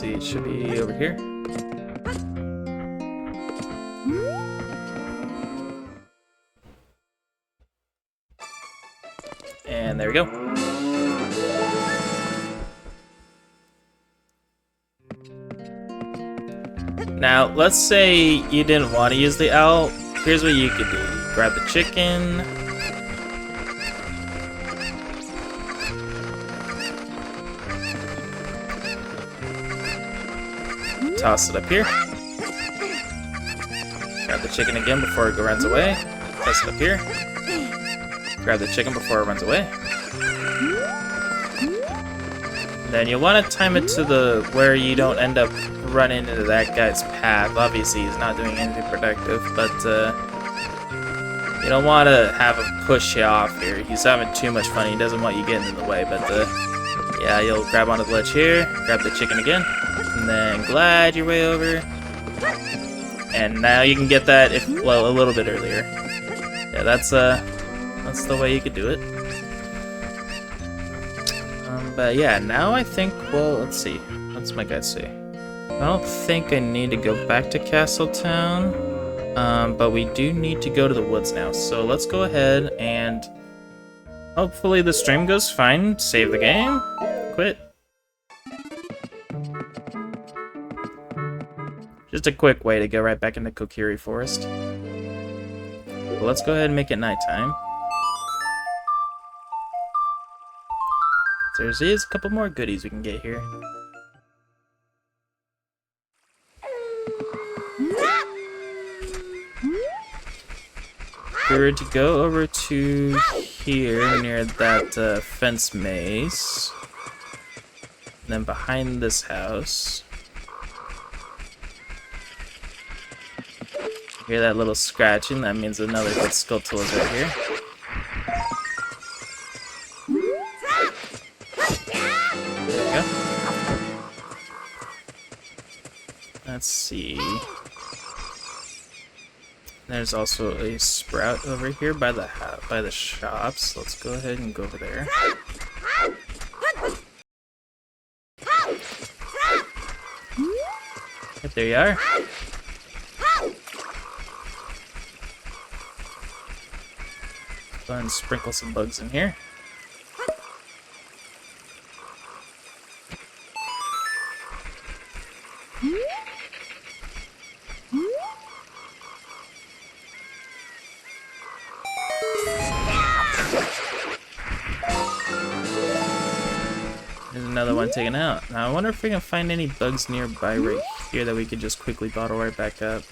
see, it should be over here. And there we go. Now, let's say you didn't want to use the owl. Here's what you could do. Grab the chicken. Toss it up here. Grab the chicken again before it runs away. Toss it up here. Grab the chicken before it runs away. Then you'll want to time it to the where you don't end up running into that guy's path. Obviously, he's not doing anything productive, but you don't want to have him push you off here. He's having too much fun. He doesn't want you getting in the way, but yeah, you'll grab onto the ledge here, grab the chicken again, and then glide your way over. And now you can get that well, a little bit earlier. Yeah, that's the way you could do it. But yeah, now I think, well, let's see. What's my guy say? I don't think I need to go back to Castletown, but we do need to go to the woods now. So let's go ahead and hopefully the stream goes fine. Save the game. Quit. Just a quick way to go right back into Kokiri Forest. Well, let's go ahead and make it nighttime. There is a couple more goodies we can get here. We're to go over to here near that fence maze. And then behind this house. Hear that little scratching? That means another good Skulltula is right here. Let's see. There's also a sprout over here by the shops. Let's go ahead and go over there. Yep, there you are. Go ahead and sprinkle some bugs in here. There's another one taken out. Now I wonder if we can find any bugs nearby right here that we could just quickly bottle right back up.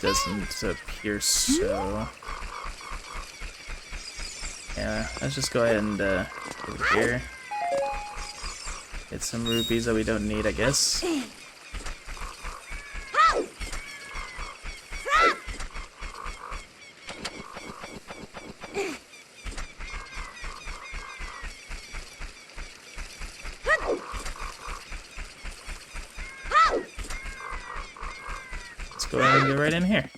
Doesn't appear so. Yeah, let's just go ahead and over here. Get some rupees that we don't need, I guess. Let's go ahead and get right in here.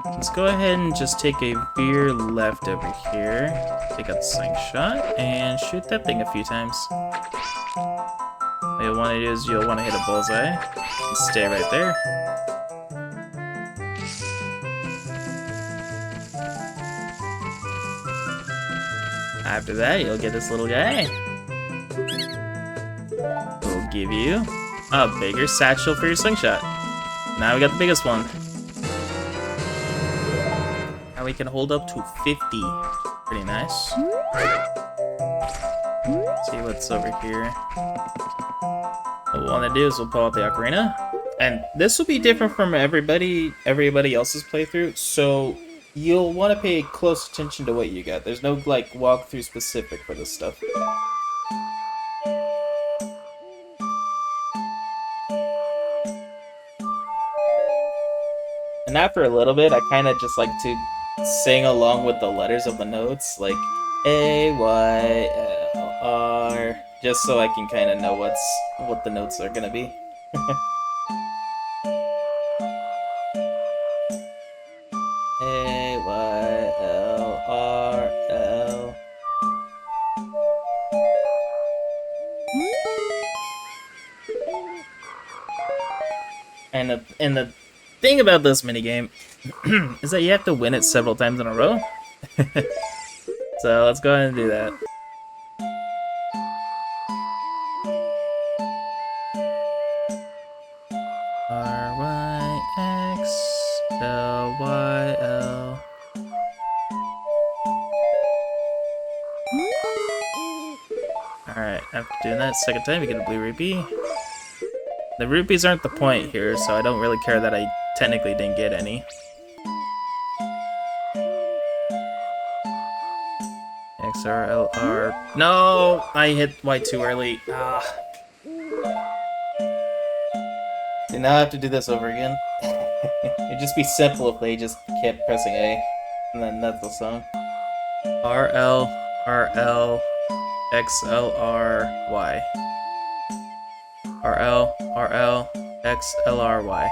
Let's go ahead and just take a veer left over here. Take out the slingshot and shoot that thing a few times. What you'll want to do is you'll want to hit a bullseye and stay right there. After that, you'll get this little guy. We'll give you a bigger satchel for your slingshot. Now we got the biggest one. Now we can hold up to 50. Pretty nice. Let's see what's over here. What we want to do is we'll pull out the ocarina. And this will be different from everybody else's playthrough, so you'll want to pay close attention to what you got. There's no, like, walkthrough specific for this stuff. And after a little bit, I kind of just like to sing along with the letters of the notes, like A, Y, L, R, just so I can kind of know what the notes are gonna be. A, Y, L, R, L. And the thing about this minigame is that you have to win it several times in a row. So let's go ahead and do that. R-Y-X-L-Y-L. Alright, after doing that second time, you get a blue rupee. The rupees aren't the point here, so I don't really care that I technically didn't get any. XRLR. No! I hit Y too early. Ah. See, now I have to do this over again. It'd just be simple if they just kept pressing A. And then that's the song. RL, RL, XLRY. RL, RL, XLRY.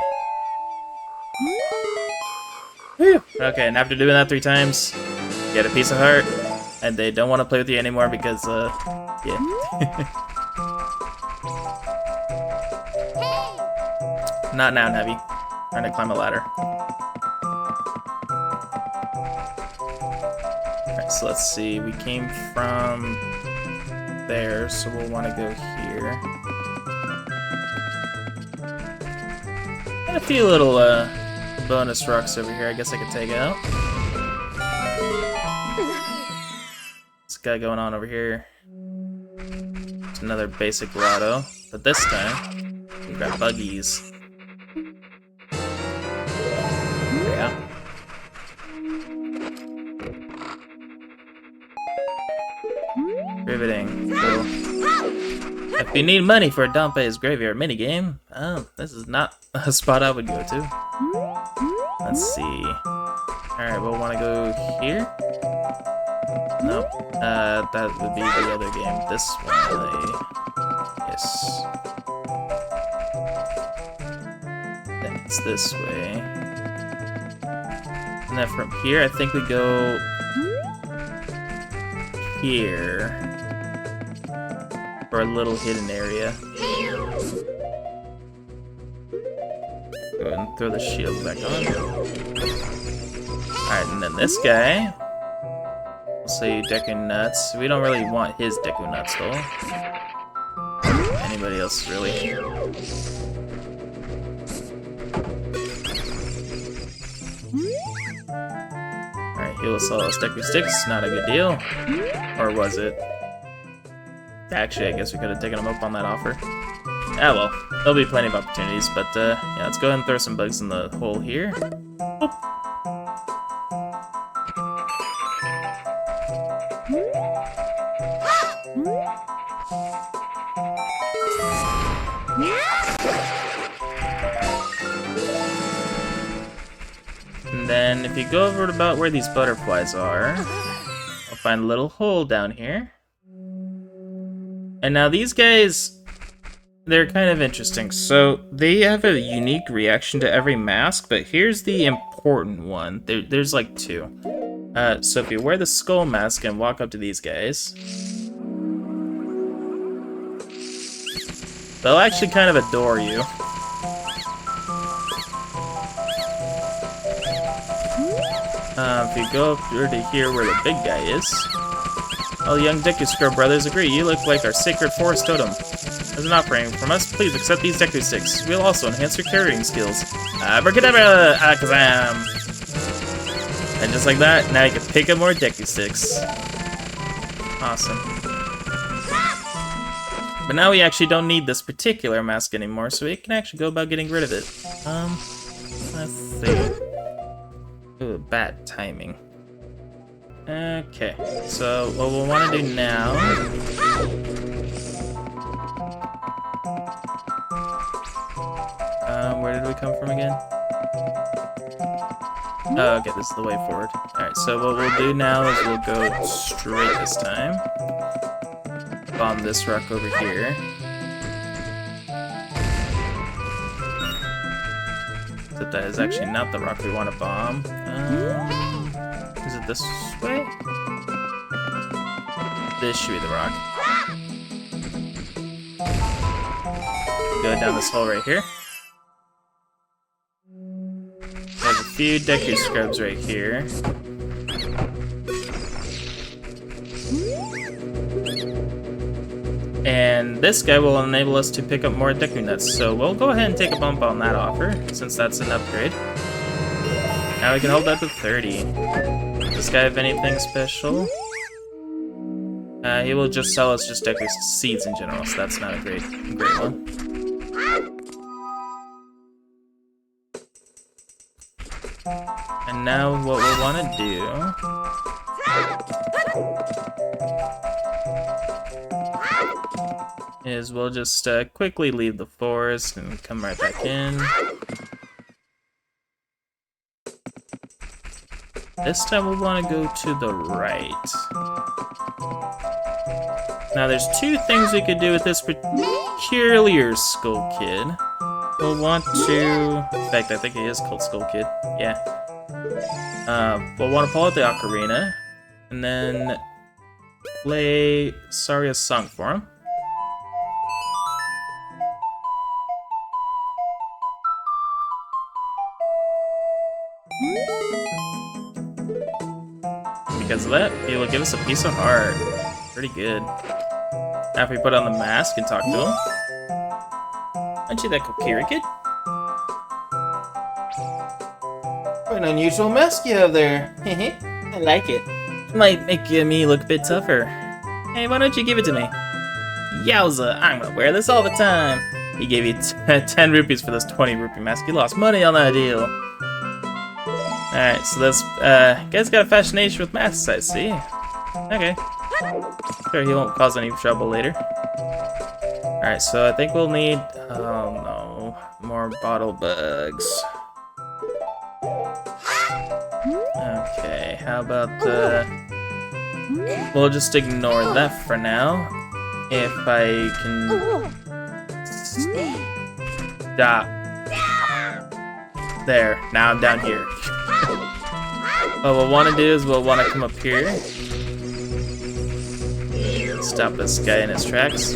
Whew. Okay, and after doing that 3 times, get a piece of heart, and they don't want to play with you anymore because, yeah. Not now, Nevi. Trying to climb a ladder. Alright, so let's see. We came from there, so we'll want to go here. And a few little, bonus rocks over here I guess I could take out. This guy going on over here. It's another basic grotto, but this time we've got buggies. Yeah. Riveting. Cool. If you need money for a Dompe's Graveyard minigame, this is not a spot I would go to. Let's see. Alright, we'll want to go here? No. That would be the other game. This one. Yes. That's this way. And then from here, I think we go here for a little hidden area. Go ahead and throw the shield back on. Alright, and then this guy. We'll say Deku Nuts. We don't really want his Deku Nuts though. Anybody else really? Alright, heal us all as Deku Sticks. Not a good deal. Or was it? Actually, I guess we could have taken him up on that offer. Ah well, there'll be plenty of opportunities, but yeah, let's go ahead and throw some bugs in the hole here. Boop. And then if you go over to about where these butterflies are, I'll find a little hole down here. And now these guys, they're kind of interesting. So they have a unique reaction to every mask, but here's the important one. There's like 2. So if you wear the skull mask and walk up to these guys, they'll actually kind of adore you. If you go up to here where the big guy is, all young Deku Scrub brothers agree. You look like our sacred forest totem. As an offering from us, please accept these Deku Sticks. We'll also enhance your carrying skills. Abracadabra! Alakazam! And just like that, now you can pick up more Deku Sticks. Awesome. But now we actually don't need this particular mask anymore, so we can actually go about getting rid of it. Let's see. Ooh, bad timing. Okay, so what we'll want to do now... where did we come from again? Oh, okay, this is the way forward. Alright, so what we'll do now is we'll go straight this time. Bomb this rock over here. Except that is actually not the rock we want to bomb. Is it this way? This should be the rock. Go down this hole right here. few Deku Scrubs right here. And this guy will enable us to pick up more Deku Nuts, so we'll go ahead and take a bump on that offer, since that's an upgrade. Now we can hold that to 30. Does this guy have anything special? He will just sell us just Deku Seeds in general, so that's not a great one. And now what we'll want to do is we'll just quickly leave the forest and come right back in. This time we'll want to go to the right. Now there's two things we could do with this peculiar Skull Kid. We'll want to... In fact, I think he is called Skull Kid. Yeah. We'll want to pull out the ocarina, and then play Saria's song for him. Because of that, he will give us a piece of heart. Pretty good. After we put on the mask and talk to him. Aren't you that Kokiri kid? What an unusual mask you have there. I like it. Might make me look a bit tougher. Hey, why don't you give it to me? Yowza, I'm gonna wear this all the time. He gave you 10 rupees for this 20 rupee mask. You lost money on that deal. Alright, so this guy's got a fascination with masks, I see. Okay. Sure, he won't cause any trouble later. Alright, so I think we'll need... Oh no, more bottle bugs. Okay, how about we'll just ignore that for now. If I can... Stop. There, now I'm down here. What we'll want to do is we'll want to come up here. Stop this guy in his tracks.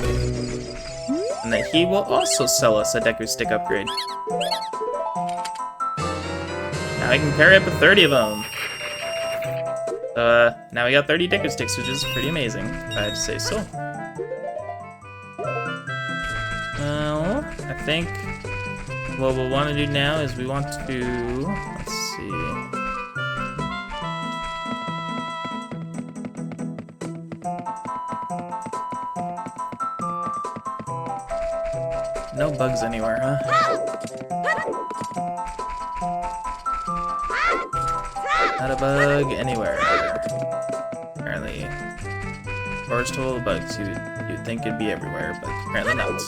And then he will also sell us a Deku Stick upgrade. Now I can carry up to 30 of them. Now we got 30 Deku Sticks, which is pretty amazing, if I have to say so. Well, I think what we'll want to do now is we want to... Let's see... No bugs anywhere, huh? Not a bug anywhere. Apparently. Forest full of bugs. You'd think it'd be everywhere, but apparently not.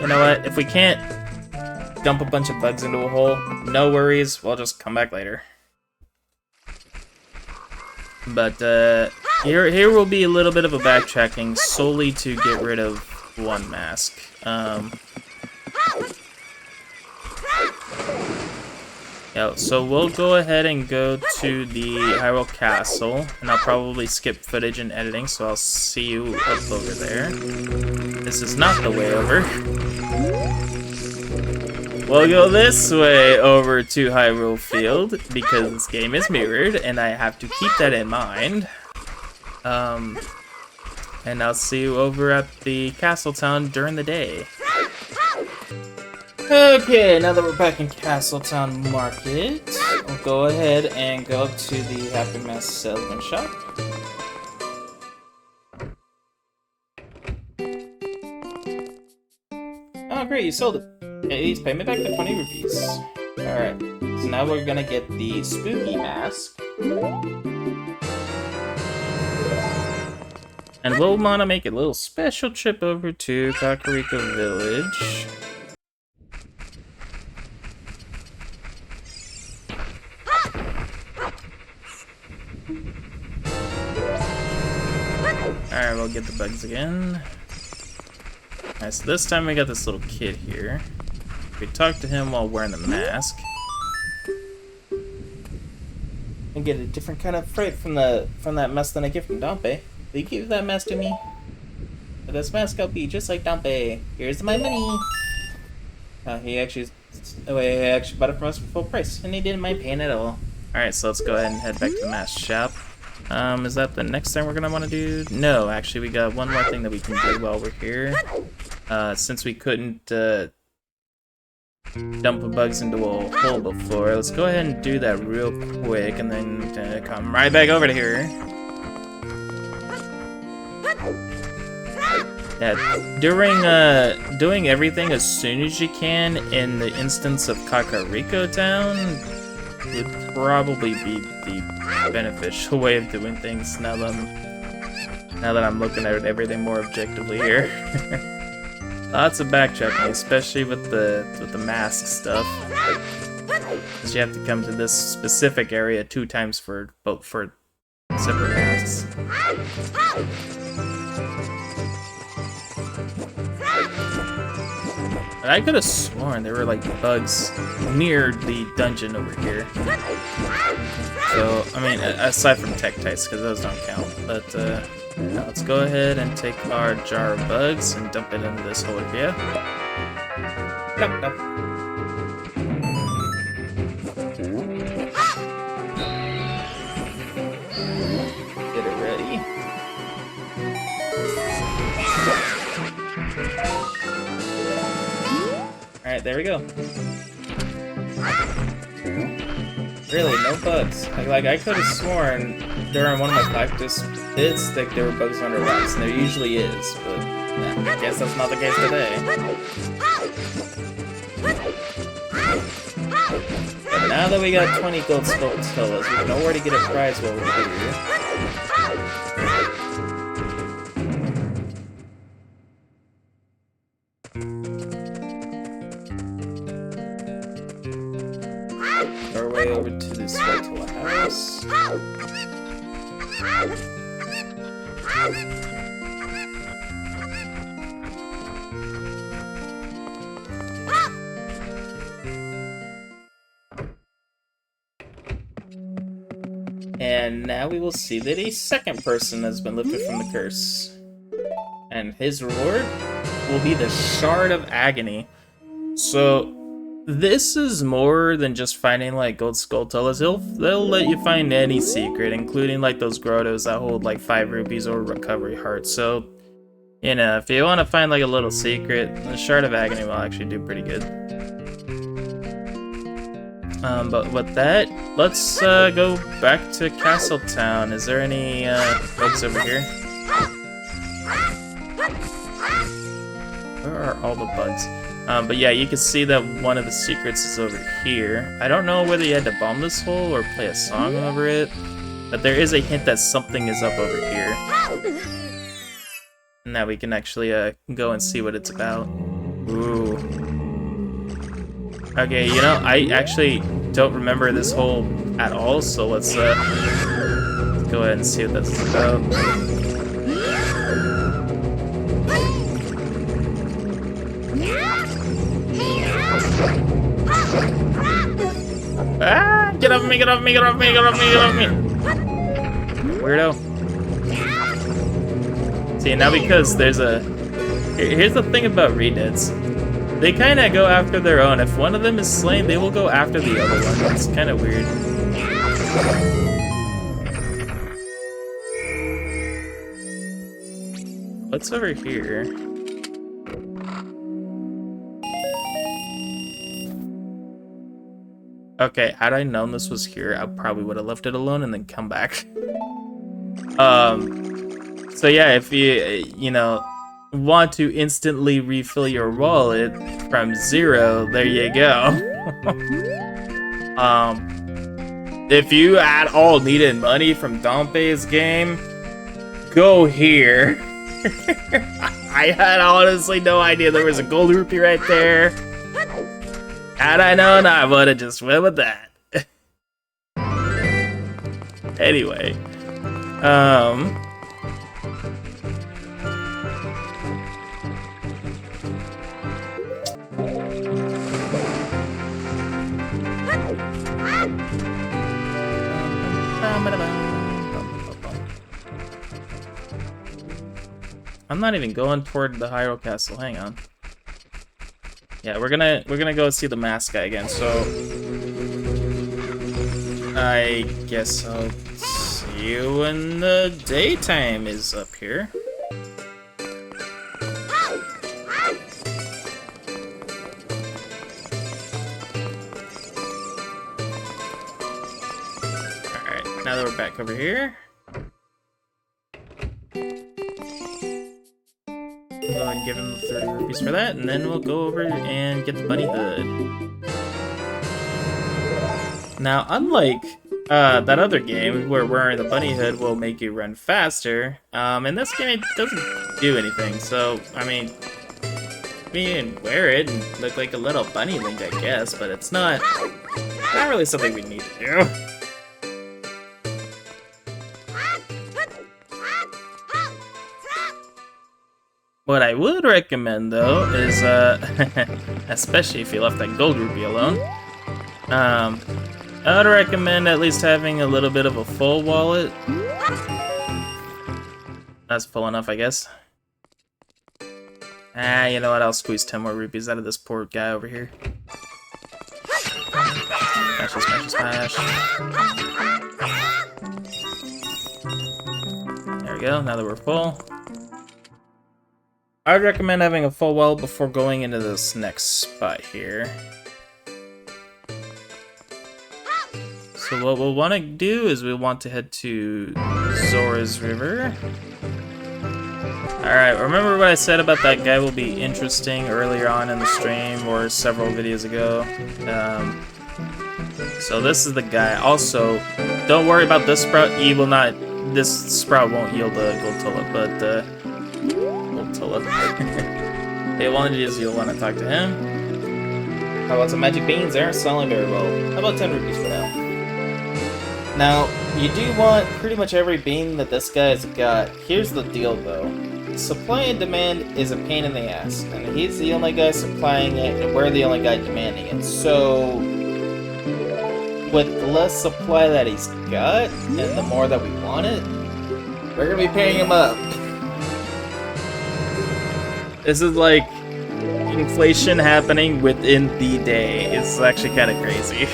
You know what? If we can't dump a bunch of bugs into a hole, no worries. We'll just come back later. But, here will be a little bit of a backtracking solely to get rid of one mask. Yeah, so we'll go ahead and go to the Hyrule Castle, and I'll probably skip footage and editing, so I'll see you up over there. This is not the way over. We'll go this way over to Hyrule Field, because this game is mirrored, and I have to keep that in mind. And I'll see you over at the Castle Town during the day. Okay, now that we're back in Castle Town Market, we'll go ahead and go to the Happy Mask Salesman Shop. Oh great, you sold it. Please pay me back the 20 rupees. Alright, so now we're gonna get the Spooky Mask. And we'll want to make a little special trip over to Kakariko Village. Alright, we'll get the bugs again. Alright, so this time we got this little kid here. We talk to him while wearing the mask. And get a different kind of fright from that mask than I get from Dampé. Will you give that mask to me? With this mask I'll be just like Dampé. Here's my money! He actually bought it from us for full price, and he didn't mind paying at all. Alright, so let's go ahead and head back to the mask shop. Is that the next thing we're gonna want to do? No, actually, we got one more thing that we can do while we're here. Since we couldn't dump the bugs into a hole before, let's go ahead and do that real quick, and then come right back over to here. Yeah, doing everything as soon as you can in the instance of Kakariko Town would probably be the beneficial way of doing things now that I'm looking at everything more objectively here. Lots of backtracking, especially with the mask stuff. Because you have to come to this specific area 2 times for separate masks. But I could have sworn there were like bugs near the dungeon over here. So, I mean, aside from Tektites, because those don't count. But, now let's go ahead and take our jar of bugs and dump it into this hole here. Nope, nope. Get it ready. Alright, there we go. Really, no bugs. Like I could have sworn during one of my practice bits that there were bugs under rocks, and there usually is, but I guess that's not the case today. But now that we got 20 gold skulls, we can already get a prize while we're here. Our way over to this skeletal house. And now we will see that a second person has been lifted from the curse. And his reward will be the Shard of Agony. So this is more than just finding like gold skulltulas. They'll let you find any secret, including like those grottos that hold like 5 rupees or recovery hearts. So, you know, if you want to find like a little secret, the Shard of Agony will actually do pretty good. But with that, let's go back to Castle Town. Is there any bugs over here? Where are all the bugs? But yeah, you can see that one of the secrets is over here. I don't know whether you had to bomb this hole or play a song over it, but there is a hint that something is up over here. And now we can actually go and see what it's about. Ooh. Okay, you know, I actually don't remember this hole at all, so let's go ahead and see what that's about. Ah! Get off me, get off me, get off me, get off me, get off me! Weirdo. See, now because there's a... Here's the thing about Redeads. They kind of go after their own. If one of them is slain, they will go after the other one. It's kind of weird. What's over here? Okay, had I known this was here, I probably would have left it alone and then come back. So yeah, if you know, want to instantly refill your wallet from 0, there you go. If you at all needed money from Dompe's game, go here. I had honestly no idea there was a gold rupee right there. Had I known, I would have just went with that. Anyway, I'm not even going toward the Hyrule Castle. Hang on. Yeah, we're gonna go see the mask guy again, so I guess I'll see you when the daytime is up here. Alright, now that we're back over here. Go ahead and give him 30 rupees for that, and then we'll go over and get the bunny hood. Now, unlike that other game where wearing the bunny hood will make you run faster, in this game it doesn't do anything. So, I mean, you can wear it and look like a little bunny link, I guess, but it's not really something we need to do. What I would recommend, though, is, especially if you left that gold rupee alone, I would recommend at least having a little bit of a full wallet. That's full enough, I guess. Ah, you know what? I'll squeeze 10 more rupees out of this poor guy over here. Smash, smash, smash. There we go, now that we're full. I would recommend having a full wallet before going into this next spot here. So what we'll want to do is we'll want to head to Zora's River. Alright, remember what I said about that guy will be interesting earlier on in the stream or several videos ago. So this is the guy. Also, don't worry about this sprout. This sprout won't yield a gold tulip, but Tulip. Hey, one of these you'll want to talk to him. How about some magic beans? They aren't selling very well. How about 10 rupees for now? Now, you do want pretty much every bean that this guy's got. Here's the deal, though. Supply and demand is a pain in the ass, and he's the only guy supplying it, and we're the only guy demanding it. So, with the less supply that he's got, and the more that we want it, we're gonna be paying him up. This is like inflation happening within the day. It's actually kind of crazy.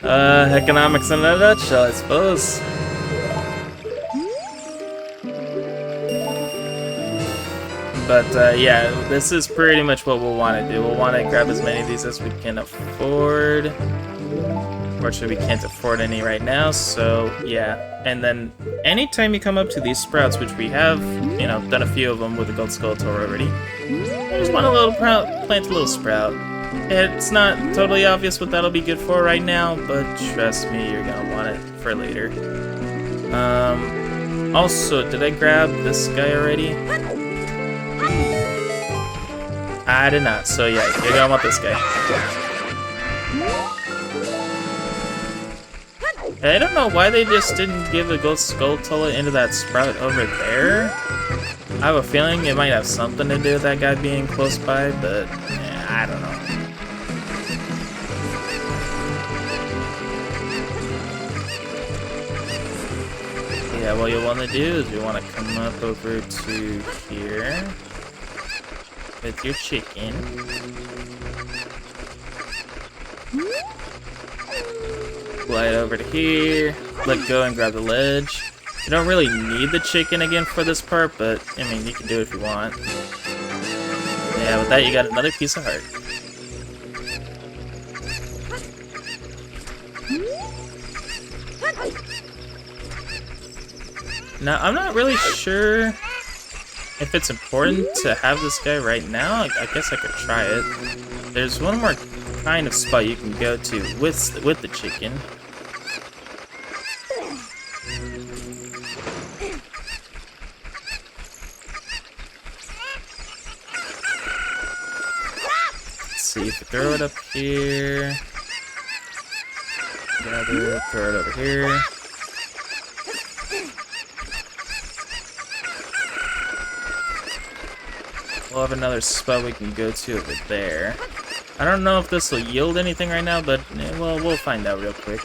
Economics in a nutshell, I suppose. But yeah, this is pretty much what we'll want to do. We'll want to grab as many of these as we can afford. Unfortunately, we can't afford any right now, so yeah. And then anytime you come up to these sprouts, which we have, you know, done a few of them with the gold skeleton already, I just want a plant a little sprout. It's not totally obvious what that'll be good for right now, but trust me, you're gonna want it for later. Also, did I grab this guy already? I did not, so yeah, you're gonna want this guy. I don't know why they just didn't give a gold skulltula into that sprout over there. I have a feeling it might have something to do with that guy being close by, but yeah, I don't know. Yeah, what you'll want to do is you want to come up over to here with your chicken. Glide over to here, let go and grab the ledge. You don't really need the chicken again for this part, but I mean, you can do it if you want. Yeah, with that you got another piece of heart. Now, I'm not really sure if it's important to have this guy right now. I guess I could try it. There's one more kind of spot you can go to with the chicken. Let's see if we throw it up here. Grab it, throw it over here. We'll have another spot we can go to over there. I don't know if this will yield anything right now, but well, we'll find out real quick.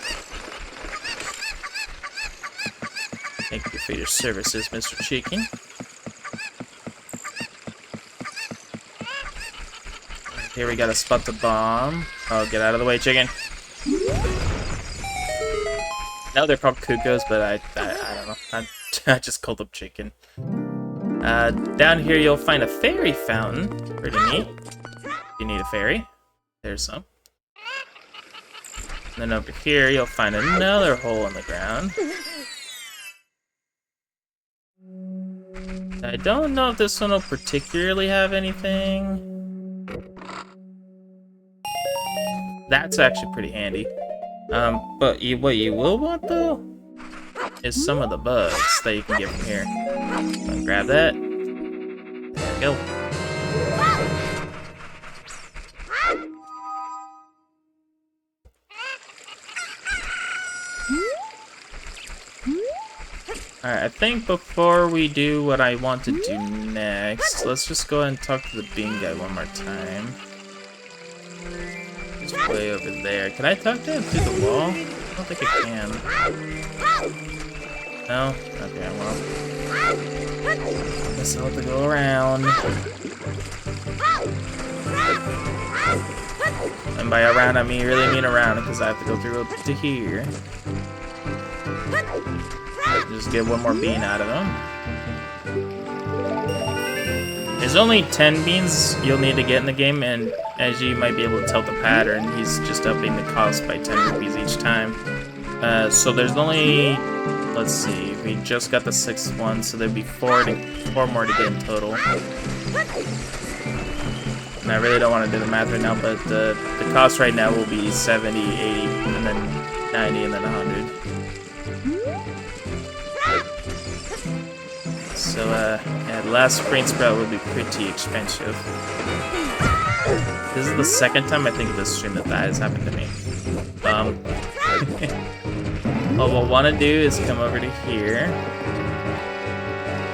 Thank you for your services, Mr. Chicken. Here we gotta spot the bomb. Oh, get out of the way, chicken. No, they're called cuckoos, but I don't know. I just called them chicken. Down here you'll find a fairy fountain. Pretty neat. You need a fairy. There's some. And then over here you'll find another hole in the ground. I don't know if this one will particularly have anything. That's actually pretty handy. But what you will want though is some of the bugs that you can get from here. So grab that. There we go. Alright, I think before we do what I want to do next, let's just go ahead and talk to the bean guy one more time. He's way over there. Can I talk to him through the wall? I don't think I can. No? Okay, well. I guess I'll have to go around. And by around, I really mean around, because I have to go through up to here. Just get one more bean out of him. There's only 10 beans you'll need to get in the game, and as you might be able to tell the pattern, he's just upping the cost by 10 rupees each time. So there's only, let's see, we just got the 6th one, so there'd be four more to get in total. And I really don't want to do the math right now, but the cost right now will be 70, 80, and then 90, and then 100. So, yeah, the last Brain Sprout would be pretty expensive. This is the second time I think this stream that has happened to me. What we'll want to do is come over to here.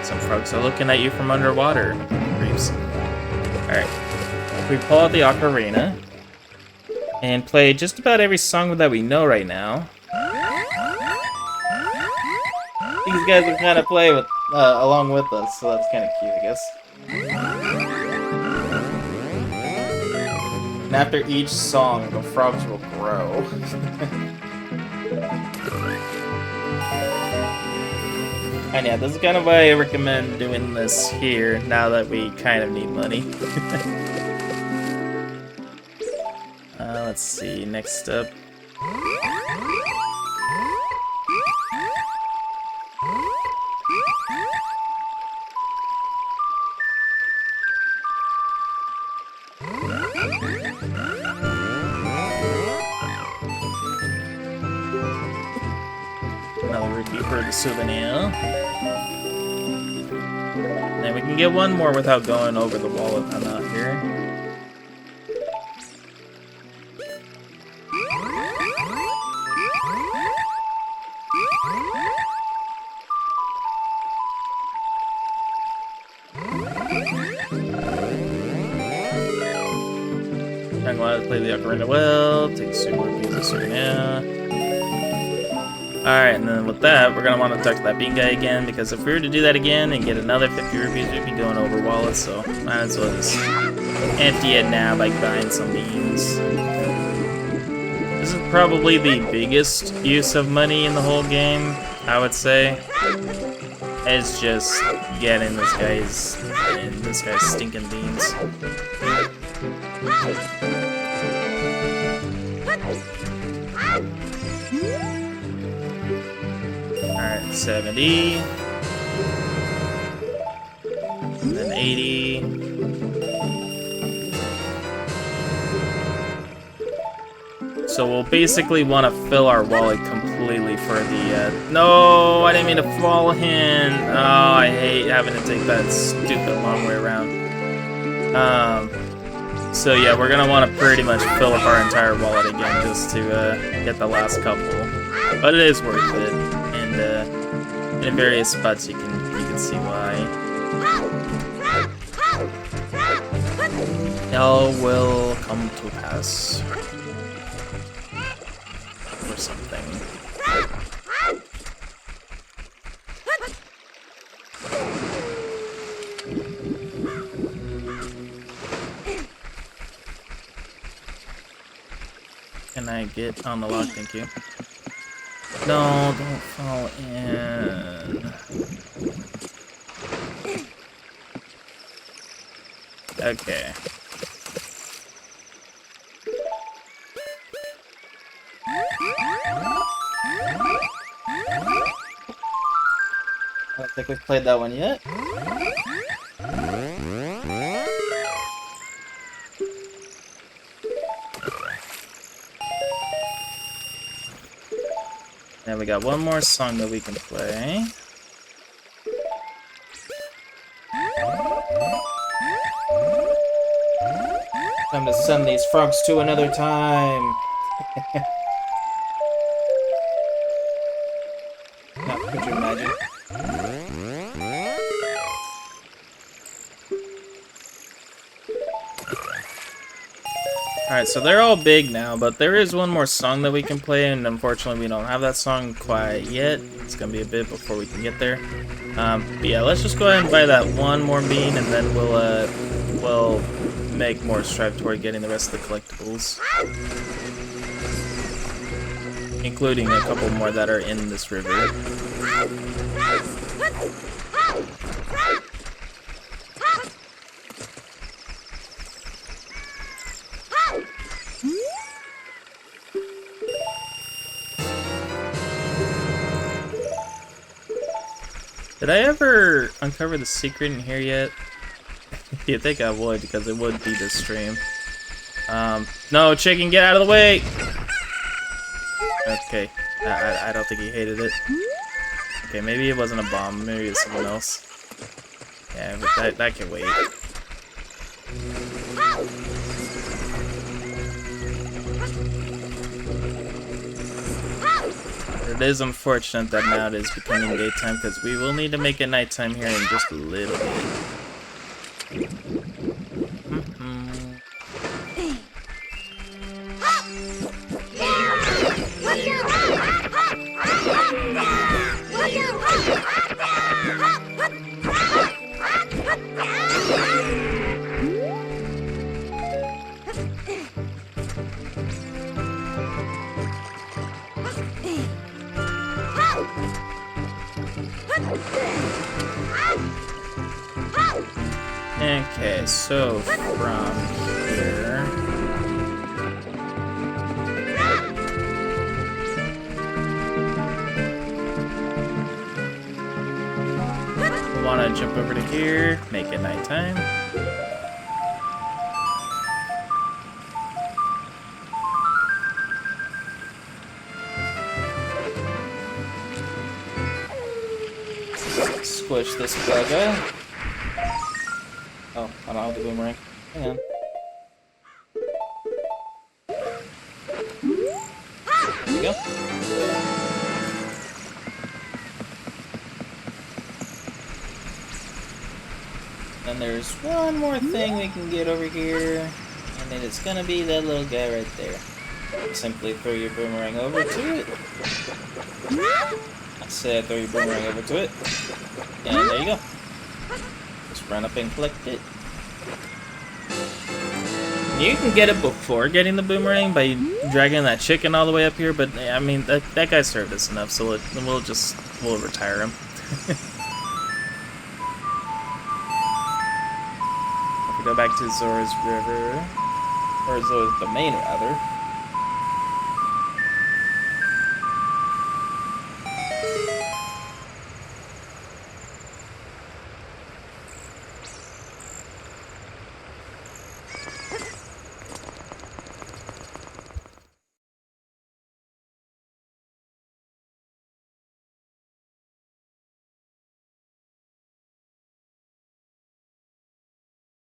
Some frogs are looking at you from underwater. Creeps. Alright. We pull out the ocarina and play just about every song that we know right now. These guys will kind of play with along with us, so that's kind of cute, I guess. And after each song, the frogs will grow. And yeah, this is kind of why I recommend doing this here, now that we kind of need money. Let's see, next up. Another rupee for the souvenir. And we can get one more without going over the wall if I'm not here. I'm glad to play the ocarina well. Take super rupees of souvenir. Alright, and then with that, we're gonna want to talk to that bean guy again, because if we were to do that again and get another 50 rupees, we'd be going over wallets, so might as well just empty it now by buying some beans. This is probably the biggest use of money in the whole game, I would say. It's just getting this guy's stinking beans. Alright, 70. And then 80. So we'll basically want to fill our wallet completely for the, no, I didn't mean to fall in. Oh, I hate having to take that stupid long way around. So yeah, we're gonna want to pretty much fill up our entire wallet again just to get the last couple. But it is worth it, and in various spots you can see why. All will come to pass. Or something. can I get on the log? Thank you. No, don't fall in. Okay. I don't think we've played that one yet. Now we got one more song that we can play. Time to send these frogs to another time. Now, could you imagine? Alright, so they're all big now, but there is one more song that we can play, and unfortunately we don't have that song quite yet. It's gonna be a bit before we can get there. But yeah, let's just go ahead and buy that one more bean, and then we'll make more strive toward getting the rest of the collectibles. Including a couple more that are in this river. Did I ever uncover the secret in here yet? You think I would, because it would be this stream. No, chicken, get out of the way! Okay, I don't think he hated it. Okay, maybe it wasn't a bomb, maybe it was someone else. Yeah, but that can wait. It is unfortunate that now it is becoming daytime, because we will need to make it nighttime here in just a little bit. Okay, so from here... we want to jump over to here, make it nighttime. Squish this bugger. Oh, I don't have the boomerang. Hang on. There we go. Then there's one more thing we can get over here, and then it's gonna be that little guy right there. Simply throw your boomerang over to it. I said throw your boomerang over to it. And there you go. Just run up and collect it. You can get it before getting the boomerang by dragging that chicken all the way up here, but I mean that guy served us enough, so we'll retire him. If we go back to Zora's River, or Zora's domain rather.